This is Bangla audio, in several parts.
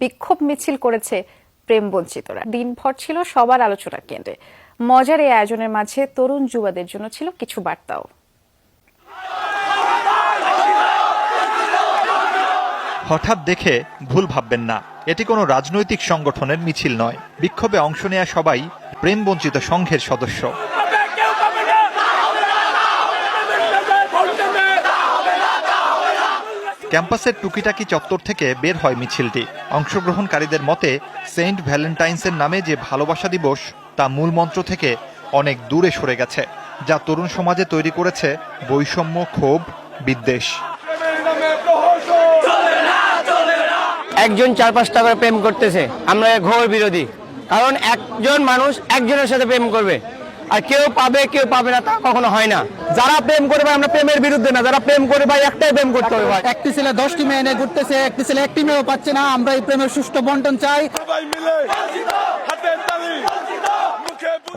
বিক্ষোভ মিছিল করেছে প্রেম বঞ্চিতরা। দিনভর ছিল সবার আলোচনার কেন্দ্রে। মজার এই আয়োজনের মাঝে তরুণ যুবাদের জন্য ছিল কিছু বার্তাও। হঠাৎ দেখে ভুল ভাববেন না, এটি কোনো রাজনৈতিক সংগঠনের মিছিল নয়। বিক্ষোভে অংশ নেয়া সবাই প্রেম বঞ্চিত সংঘের সদস্য। ক্যাম্পাসের টুকিটাকি চত্বর থেকে বের হয় মিছিলটি। অংশগ্রহণকারীদের মতে সেন্ট ভ্যালেন্টাইন্সের নামে যে ভালোবাসা দিবস তা মূল মন্ত্র থেকে অনেক দূরে সরে গেছে, যা তরুণ সমাজে তৈরি করেছে বৈষম্য, ক্ষোভ, বিদ্বেষ। একজন 4-5টা করে প্রেম করতেছে, আমরা ঘোর বিরোধী। কারণ একজন মানুষ একজনের সাথে প্রেম করবে, আর কেউ পাবে কেউ পাবে না, তা কখনো হয় না। যারা প্রেম করে ভাই, আমরা প্রেমের বিরুদ্ধে না, যারা প্রেম করে ভাই একটাই প্রেম করতে হবে ভাই। একটি ছেলে 10টি মেয়ে নিয়ে ঘুরতেছে, একটি ছেলে একটি মেয়েও পাচ্ছে না। আমরা এই প্রেমের সুষ্ঠু বন্টন চাই।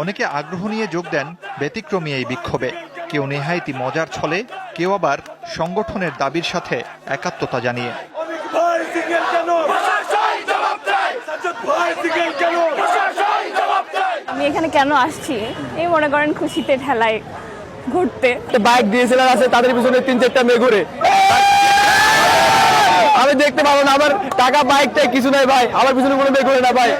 অনেকে আগ্রহ নিয়ে যোগ দেন ব্যতিক্রমী এই বিক্ষোভে। কেউ নেহায়েতি মজার ছলে, কেউ আবার সংগঠনের দাবির সাথে একাত্মতা জানিয়ে। আমি এখানে কেন আসছি, এই মনে করেন খুশিতে ঠেলায় ঘুরতে। বাইক ডিএসএলআর আছে, তাদের পিছনে 3-4টা মেয়ে ঘুরে। আমি দেখতে পাবো না, আমার টাকা বাইকটাই কিছু নাই ভাই, আমার পিছনে কোনো মেয়ে ঘুরে না ভাই।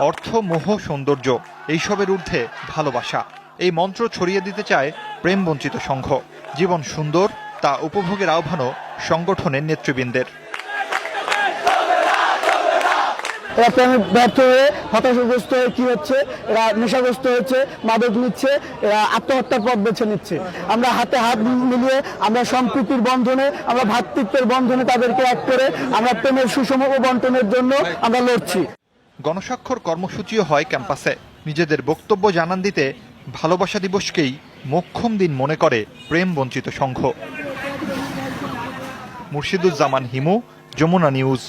অর্থ, মোহ, সৌন্দর্য এইসবের ঊর্ধ্বে ভালোবাসা, এই মন্ত্র ছড়িয়ে দিতে চায় প্রেম বঞ্চিত সংঘ। জীবন সুন্দর, তা উপভোগের আহ্বানও সংগঠনের নেতৃবৃন্দের। এরা প্রেমে ব্যর্থ হয়ে হতাশাগ্রস্ত হয়ে কি হচ্ছে, এরা নেশাগ্রস্ত হচ্ছে, মাদক নিচ্ছে, এরা আত্মহত্যার পথ বেছে নিচ্ছে। আমরা হাতে হাত মিলিয়ে, আমরা সম্প্রীতির বন্ধনে, আমরা ভ্রাতৃত্বের বন্ধনে তাদেরকে এক করে আমরা প্রেমের সুষম বন্টনের জন্য আমরা লড়ছি। গণস্বাক্ষর কর্মসূচিও হয় ক্যাম্পাসে। নিজেদের বক্তব্য জানান দিতে ভালোবাসা দিবসকেই মোক্ষম দিন মনে করে প্রেম বঞ্চিত সংঘ। মুর্শিদুজ্জামান হিমু, যমুনা নিউজ।